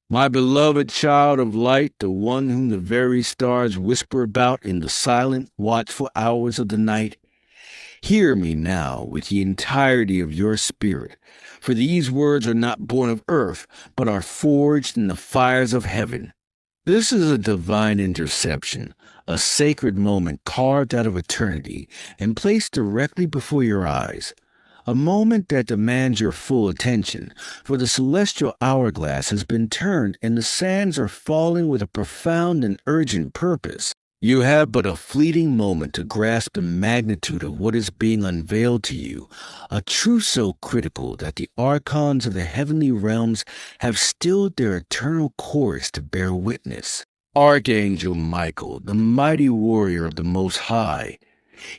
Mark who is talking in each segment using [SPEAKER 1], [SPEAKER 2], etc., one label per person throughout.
[SPEAKER 1] My beloved child of light, the one whom the very stars whisper about in the silent, watchful hours of the night, hear me now with the entirety of your spirit, for these words are not born of earth, but are forged in the fires of heaven. This is a divine interception, a sacred moment carved out of eternity and placed directly before your eyes. A moment that demands your full attention, for the celestial hourglass has been turned and the sands are falling with a profound and urgent purpose. You have but a fleeting moment to grasp the magnitude of what is being unveiled to you, a truth so critical that the archons of the heavenly realms have stilled their eternal chorus to bear witness. Archangel Michael, the mighty warrior of the Most High,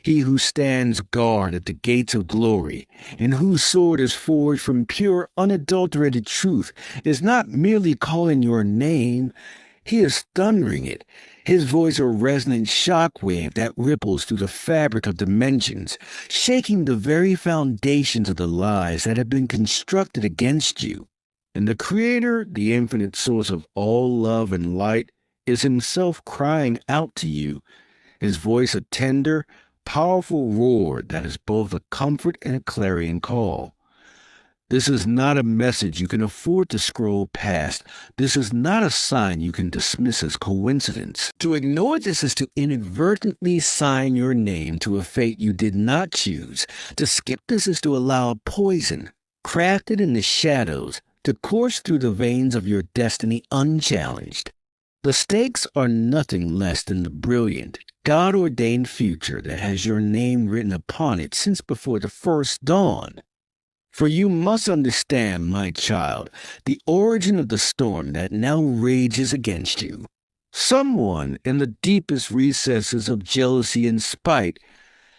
[SPEAKER 1] he who stands guard at the gates of glory, and whose sword is forged from pure, unadulterated truth, is not merely calling your name, he is thundering it, his voice a resonant shockwave that ripples through the fabric of dimensions, shaking the very foundations of the lies that have been constructed against you. And the Creator, the infinite source of all love and light, is himself crying out to you, his voice a tender, powerful roar that is both a comfort and a clarion call. This is not a message you can afford to scroll past. This is not a sign you can dismiss as coincidence. To ignore this is to inadvertently sign your name to a fate you did not choose. To skip this is to allow a poison, crafted in the shadows, to course through the veins of your destiny unchallenged. The stakes are nothing less than the brilliant, God-ordained future that has your name written upon it since before the first dawn. For you must understand, my child, the origin of the storm that now rages against you. Someone in the deepest recesses of jealousy and spite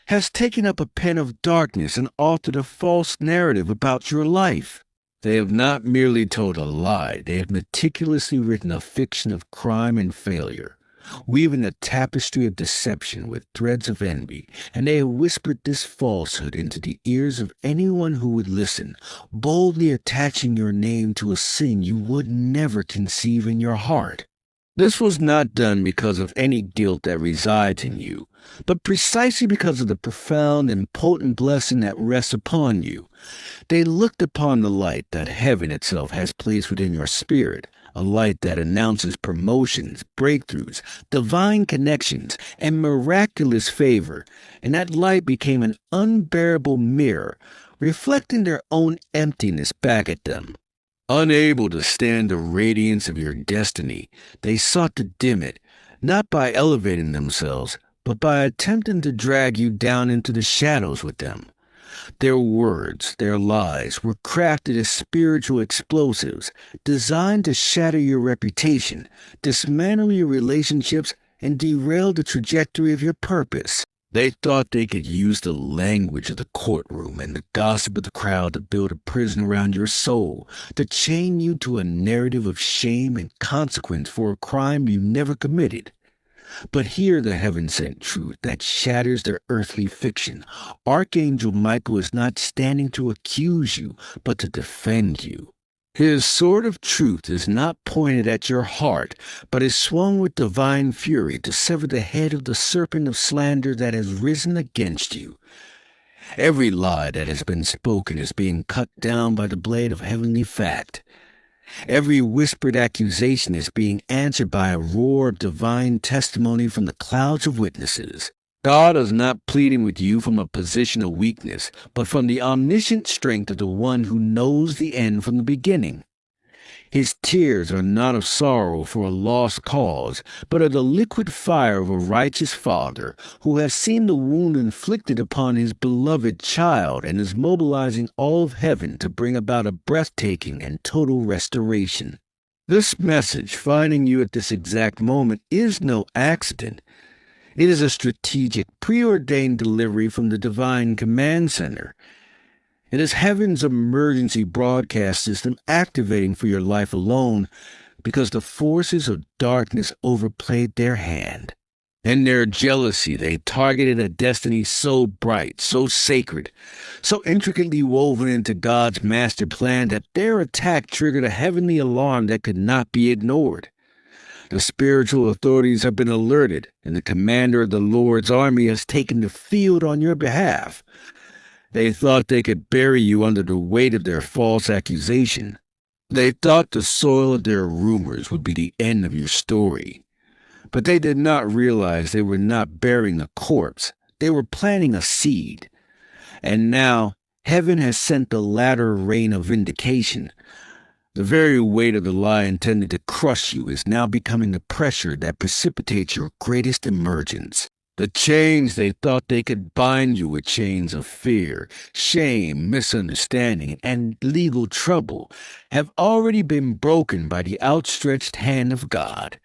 [SPEAKER 1] has taken up a pen of darkness and altered a false narrative about your life. They have not merely told a lie, they have meticulously written a fiction of crime and failure, weaving a tapestry of deception with threads of envy, and they have whispered this falsehood into the ears of anyone who would listen, boldly attaching your name to a sin you would never conceive in your heart. This was not done because of any guilt that resides in you, but precisely because of the profound and potent blessing that rests upon you. They looked upon the light that heaven itself has placed within your spirit, a light that announces promotions, breakthroughs, divine connections, and miraculous favor, and that light became an unbearable mirror, reflecting their own emptiness back at them. Unable to stand the radiance of your destiny, they sought to dim it, not by elevating themselves, but by attempting to drag you down into the shadows with them. Their words, their lies, were crafted as spiritual explosives, designed to shatter your reputation, dismantle your relationships, and derail the trajectory of your purpose. They thought they could use the language of the courtroom and the gossip of the crowd to build a prison around your soul, to chain you to a narrative of shame and consequence for a crime you never committed. But hear the heaven-sent truth that shatters their earthly fiction. Archangel Michael is not standing to accuse you, but to defend you. His sword of truth is not pointed at your heart, but is swung with divine fury to sever the head of the serpent of slander that has risen against you. Every lie that has been spoken is being cut down by the blade of heavenly fact. Every whispered accusation is being answered by a roar of divine testimony from the clouds of witnesses. God is not pleading with you from a position of weakness, but from the omniscient strength of the one who knows the end from the beginning. His tears are not of sorrow for a lost cause, but of the liquid fire of a righteous father who has seen the wound inflicted upon his beloved child and is mobilizing all of heaven to bring about a breathtaking and total restoration. This message, finding you at this exact moment, is no accident. It is a strategic, preordained delivery from the divine command center. It is heaven's emergency broadcast system activating for your life alone because the forces of darkness overplayed their hand. In their jealousy, they targeted a destiny so bright, so sacred, so intricately woven into God's master plan that their attack triggered a heavenly alarm that could not be ignored. The spiritual authorities have been alerted, and the commander of the Lord's army has taken the field on your behalf. They thought they could bury you under the weight of their false accusation. They thought the soil of their rumors would be the end of your story. But they did not realize they were not burying a corpse. They were planting a seed. And now, heaven has sent the latter rain of vindication. The very weight of the lie intended to crush you is now becoming the pressure that precipitates your greatest emergence. The chains they thought they could bind you with, chains of fear, shame, misunderstanding, and legal trouble, have already been broken by the outstretched hand of God.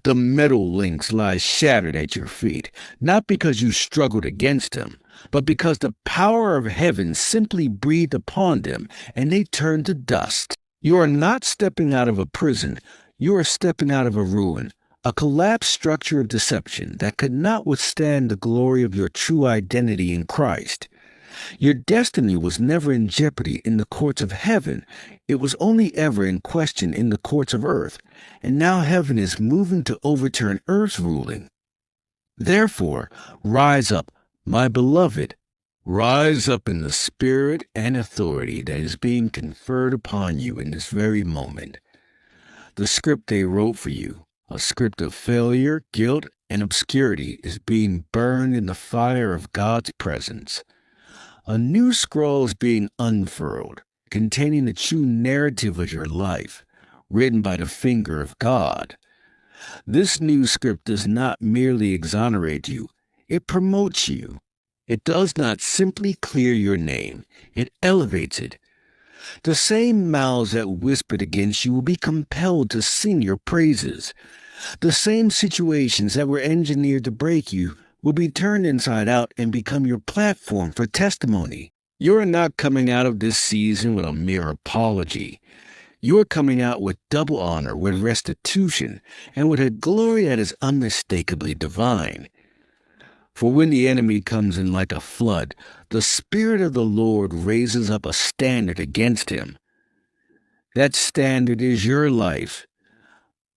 [SPEAKER 1] The metal links lie shattered at your feet, not because you struggled against them, but because the power of heaven simply breathed upon them and they turned to dust. You are not stepping out of a prison, you are stepping out of a ruin, a collapsed structure of deception that could not withstand the glory of your true identity in Christ. Your destiny was never in jeopardy in the courts of heaven. It was only ever in question in the courts of earth. And now heaven is moving to overturn earth's ruling. Therefore, rise up, my beloved. Rise up in the spirit and authority that is being conferred upon you in this very moment. The script they wrote for you, a script of failure, guilt, and obscurity, is being burned in the fire of God's presence. A new scroll is being unfurled, containing the true narrative of your life, written by the finger of God. This new script does not merely exonerate you, it promotes you. It does not simply clear your name, it elevates it. The same mouths that whispered against you will be compelled to sing your praises. The same situations that were engineered to break you will be turned inside out and become your platform for testimony. You are not coming out of this season with a mere apology. You are coming out with double honor, with restitution, and with a glory that is unmistakably divine. For when the enemy comes in like a flood, the Spirit of the Lord raises up a standard against him. That standard is your life.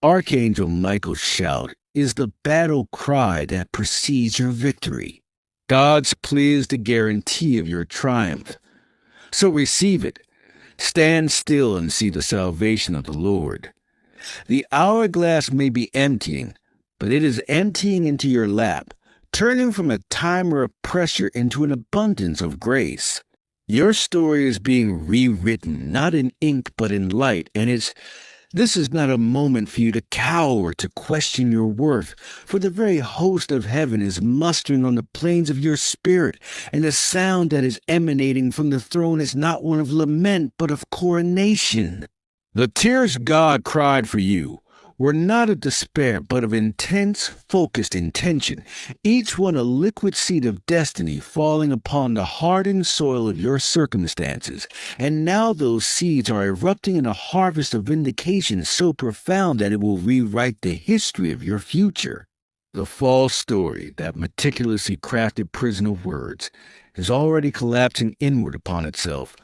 [SPEAKER 1] Archangel Michael's shout is the battle cry that precedes your victory. God's plea is the guarantee of your triumph. So receive it. Stand still and see the salvation of the Lord. The hourglass may be emptying, but it is emptying into your lap, turning from a timer of pressure into an abundance of grace. Your story is being rewritten, not in ink but in light, and this is not a moment for you to cower, to question your worth, for the very host of heaven is mustering on the plains of your spirit, and the sound that is emanating from the throne is not one of lament, but of coronation. The tears God cried for you were not of despair, but of intense, focused intention, each one a liquid seed of destiny falling upon the hardened soil of your circumstances. And now those seeds are erupting in a harvest of vindication so profound that it will rewrite the history of your future. The false story, that meticulously crafted prison of words, is already collapsing inward upon itself,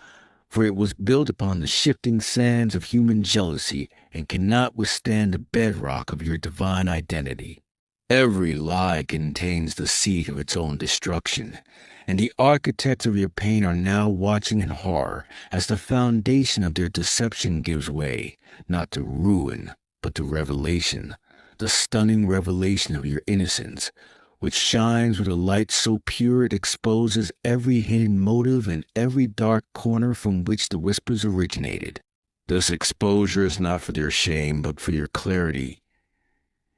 [SPEAKER 1] for it was built upon the shifting sands of human jealousy and cannot withstand the bedrock of your divine identity. Every lie contains the seed of its own destruction, and the architects of your pain are now watching in horror as the foundation of their deception gives way, not to ruin, but to revelation, the stunning revelation of your innocence, which shines with a light so pure it exposes every hidden motive and every dark corner from which the whispers originated. This exposure is not for their shame, but for your clarity.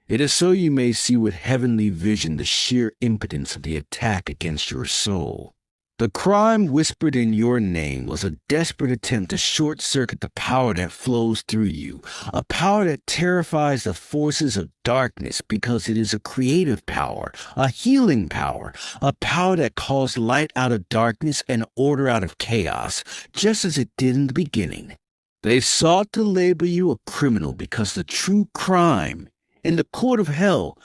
[SPEAKER 1] It is so you may see with heavenly vision the sheer impotence of the attack against your soul. The crime whispered in your name was a desperate attempt to short-circuit the power that flows through you, a power that terrifies the forces of darkness because it is a creative power, a healing power, a power that calls light out of darkness and order out of chaos, just as it did in the beginning. They sought to label you a criminal because the true crime In the court of hell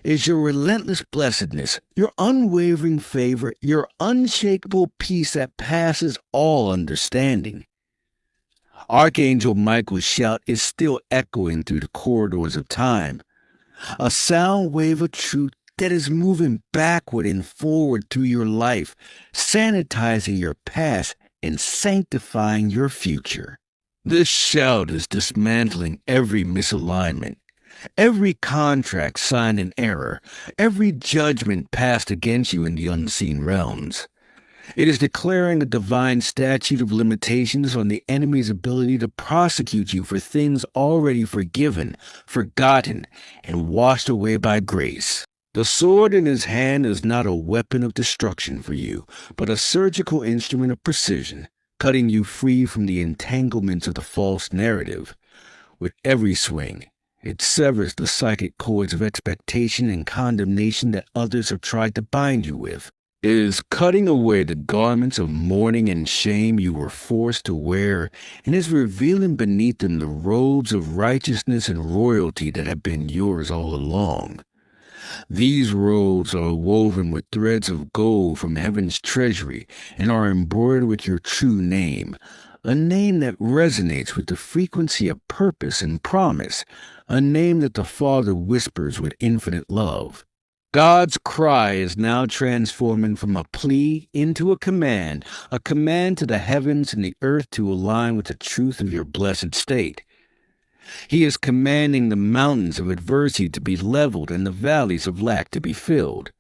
[SPEAKER 1] is your relentless blessedness, your unwavering favor, your unshakable peace that passes all understanding. Archangel Michael's shout is still echoing through the corridors of time, a sound wave of truth that is moving backward and forward through your life, sanitizing your past and sanctifying your future. This shout is dismantling every misalignment, every contract signed in error, every judgment passed against you in the unseen realms. It is declaring a divine statute of limitations on the enemy's ability to prosecute you for things already forgiven, forgotten, and washed away by grace. The sword in his hand is not a weapon of destruction for you, but a surgical instrument of precision, cutting you free from the entanglements of the false narrative. With every swing, it severs the psychic cords of expectation and condemnation that others have tried to bind you with. It is cutting away the garments of mourning and shame you were forced to wear, and is revealing beneath them the robes of righteousness and royalty that have been yours all along. These robes are woven with threads of gold from heaven's treasury and are embroidered with your true name, a name that resonates with the frequency of purpose and promise, a name that the Father whispers with infinite love. God's cry is now transforming from a plea into a command to the heavens and the earth to align with the truth of your blessed state. He is commanding the mountains of adversity to be leveled and the valleys of lack to be filled.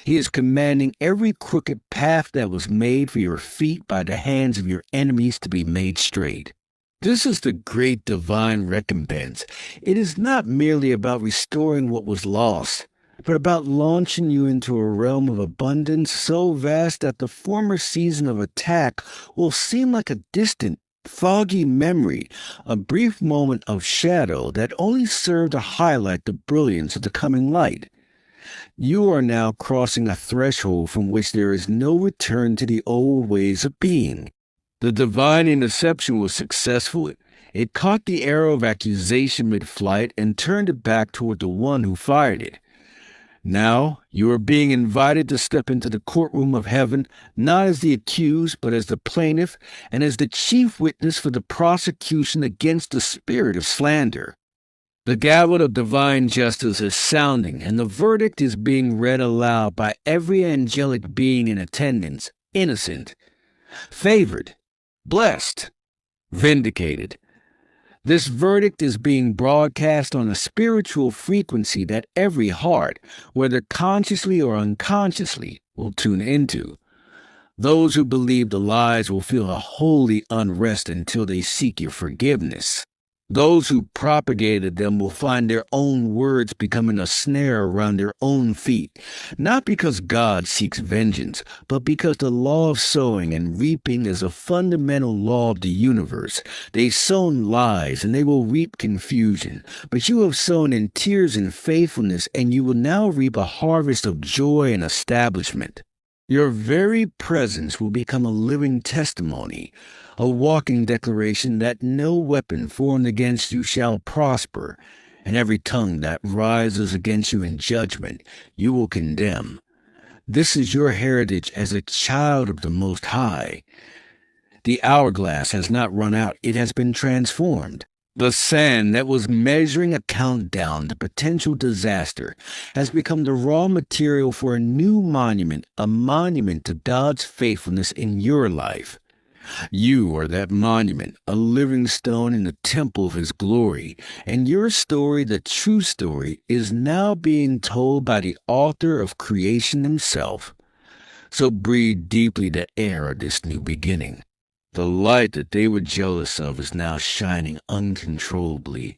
[SPEAKER 1] He is commanding every crooked path that was made for your feet by the hands of your enemies to be made straight. This is the great divine recompense. It is not merely about restoring what was lost, but about launching you into a realm of abundance so vast that the former season of attack will seem like a distant, foggy memory, a brief moment of shadow that only served to highlight the brilliance of the coming light. You are now crossing a threshold from which there is no return to the old ways of being. The divine interception was successful. It caught the arrow of accusation mid-flight and turned it back toward the one who fired it. Now, you are being invited to step into the courtroom of heaven, not as the accused, but as the plaintiff, and as the chief witness for the prosecution against the spirit of slander. The gavel of divine justice is sounding, and the verdict is being read aloud by every angelic being in attendance, innocent, favored, blessed, vindicated. This verdict is being broadcast on a spiritual frequency that every heart, whether consciously or unconsciously, will tune into. Those who believe the lies will feel a holy unrest until they seek your forgiveness. Those who propagated them will find their own words becoming a snare around their own feet, not because God seeks vengeance, but because the law of sowing and reaping is a fundamental law of the universe. They've sown lies, and they will reap confusion, but you have sown in tears and faithfulness, and you will now reap a harvest of joy and establishment. Your very presence will become a living testimony, a walking declaration that no weapon formed against you shall prosper, and every tongue that rises against you in judgment you will condemn. This is your heritage as a child of the Most High. The hourglass has not run out, it has been transformed. The sand that was measuring a countdown to potential disaster has become the raw material for a new monument, a monument to God's faithfulness in your life. You are that monument, a living stone in the temple of His glory, and your story, the true story, is now being told by the author of creation Himself. So breathe deeply the air of this new beginning. The light that they were jealous of is now shining uncontrollably,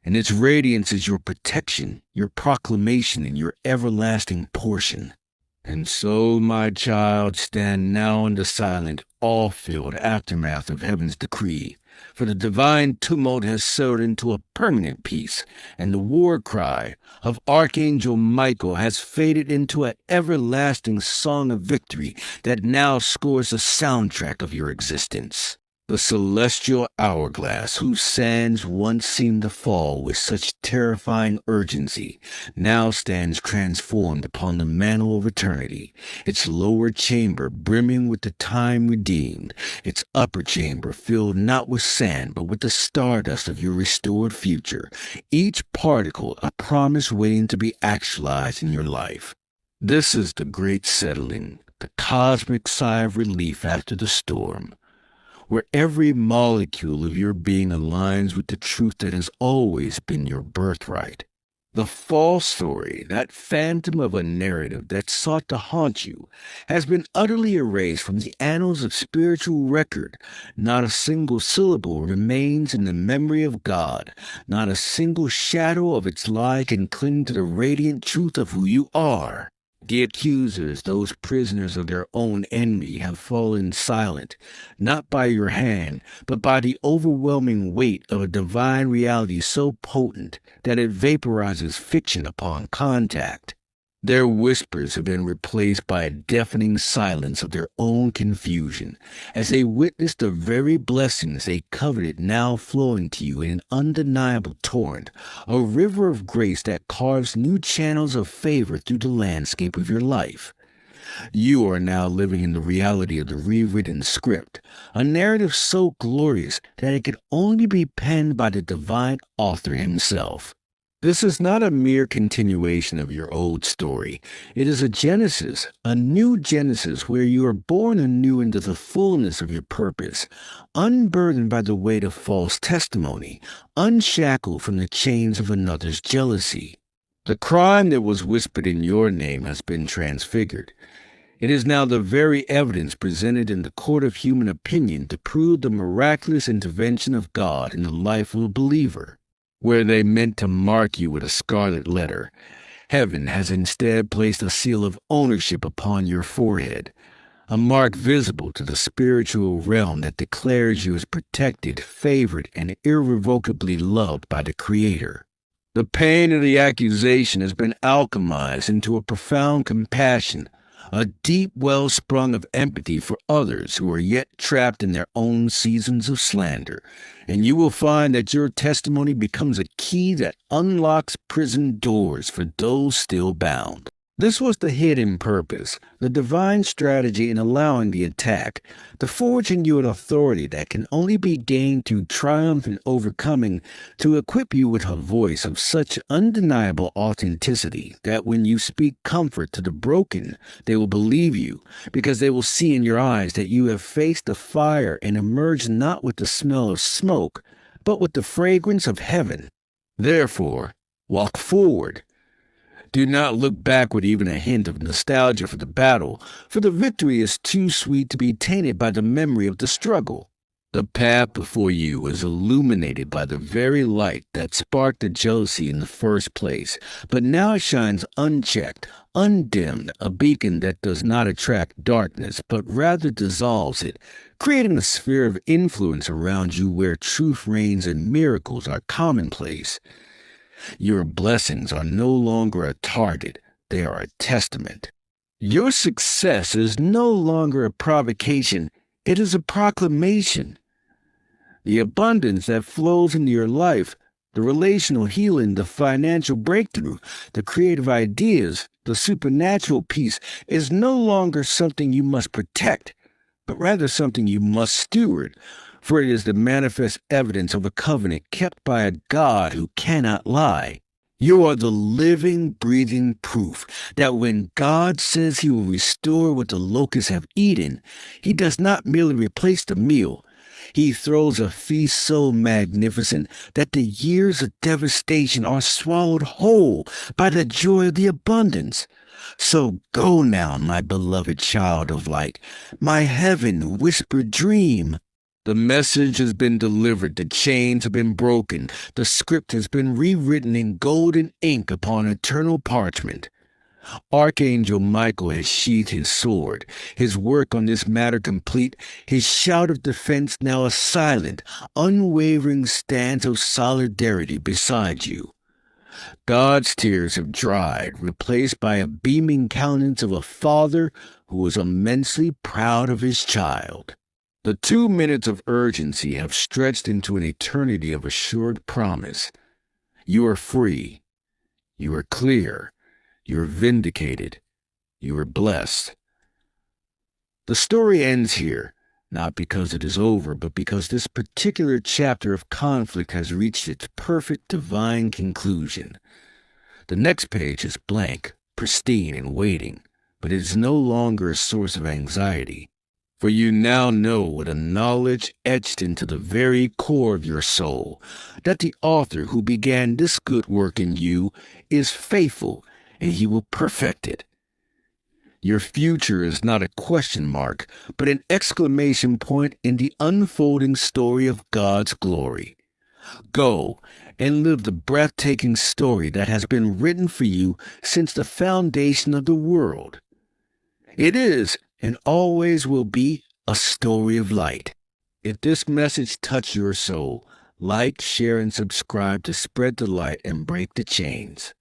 [SPEAKER 1] and its radiance is your protection, your proclamation, and your everlasting portion. And so, my child, stand now in the silent, awe-filled aftermath of heaven's decree, for the divine tumult has settled into a permanent peace, and the war cry of Archangel Michael has faded into an everlasting song of victory that now scores the soundtrack of your existence. The celestial hourglass, whose sands once seemed to fall with such terrifying urgency, now stands transformed upon the mantle of eternity, its lower chamber brimming with the time redeemed, its upper chamber filled not with sand but with the stardust of your restored future, each particle a promise waiting to be actualized in your life. This is the great settling, the cosmic sigh of relief after the storm, where every molecule of your being aligns with the truth that has always been your birthright. The false story, that phantom of a narrative that sought to haunt you, has been utterly erased from the annals of spiritual record. Not a single syllable remains in the memory of God. Not a single shadow of its lie can cling to the radiant truth of who you are. The accusers, those prisoners of their own envy, have fallen silent, not by your hand, but by the overwhelming weight of a divine reality so potent that it vaporizes fiction upon contact. Their whispers have been replaced by a deafening silence of their own confusion, as they witness the very blessings they coveted now flowing to you in an undeniable torrent, a river of grace that carves new channels of favor through the landscape of your life. You are now living in the reality of the rewritten script, a narrative so glorious that it could only be penned by the divine author himself. This is not a mere continuation of your old story. It is a genesis, a new genesis where you are born anew into the fullness of your purpose, unburdened by the weight of false testimony, unshackled from the chains of another's jealousy. The crime that was whispered in your name has been transfigured. It is now the very evidence presented in the court of human opinion to prove the miraculous intervention of God in the life of a believer. Where they meant to mark you with a scarlet letter, heaven has instead placed a seal of ownership upon your forehead, a mark visible to the spiritual realm that declares you as protected, favored, and irrevocably loved by the Creator. The pain of the accusation has been alchemized into a profound compassion, a deep wellspring of empathy for others who are yet trapped in their own seasons of slander, and you will find that your testimony becomes a key that unlocks prison doors for those still bound. This was the hidden purpose, the divine strategy in allowing the attack, to forge in you an authority that can only be gained through triumph and overcoming, to equip you with a voice of such undeniable authenticity that when you speak comfort to the broken, they will believe you, because they will see in your eyes that you have faced the fire and emerged not with the smell of smoke, but with the fragrance of heaven. Therefore, walk forward. Do not look back with even a hint of nostalgia for the battle, for the victory is too sweet to be tainted by the memory of the struggle. The path before you is illuminated by the very light that sparked the jealousy in the first place, but now it shines unchecked, undimmed, a beacon that does not attract darkness, but rather dissolves it, creating a sphere of influence around you where truth reigns and miracles are commonplace. Your blessings are no longer a target, they are a testament. Your success is no longer a provocation, it is a proclamation. The abundance that flows into your life, the relational healing, the financial breakthrough, the creative ideas, the supernatural peace is no longer something you must protect, but rather something you must steward, for it is the manifest evidence of a covenant kept by a God who cannot lie. You are the living, breathing proof that when God says he will restore what the locusts have eaten, he does not merely replace the meal. He throws a feast so magnificent that the years of devastation are swallowed whole by the joy of the abundance. So go now, my beloved child of light, my heaven-whispered dream. The message has been delivered, the chains have been broken, the script has been rewritten in golden ink upon eternal parchment. Archangel Michael has sheathed his sword, his work on this matter complete, his shout of defense now a silent, unwavering stance of solidarity beside you. God's tears have dried, replaced by a beaming countenance of a father who is immensely proud of his child. The 2 minutes of urgency have stretched into an eternity of assured promise. You are free. You are clear. You are vindicated. You are blessed. The story ends here, not because it is over, but because this particular chapter of conflict has reached its perfect divine conclusion. The next page is blank, pristine, and waiting, but it is no longer a source of anxiety. For you now know with a knowledge etched into the very core of your soul that the author who began this good work in you is faithful, and he will perfect it. Your future is not a question mark, but an exclamation point in the unfolding story of God's glory. Go and live the breathtaking story that has been written for you since the foundation of the world. It is and always will be a story of light. If this message touched your soul, like, share, and subscribe to spread the light and break the chains.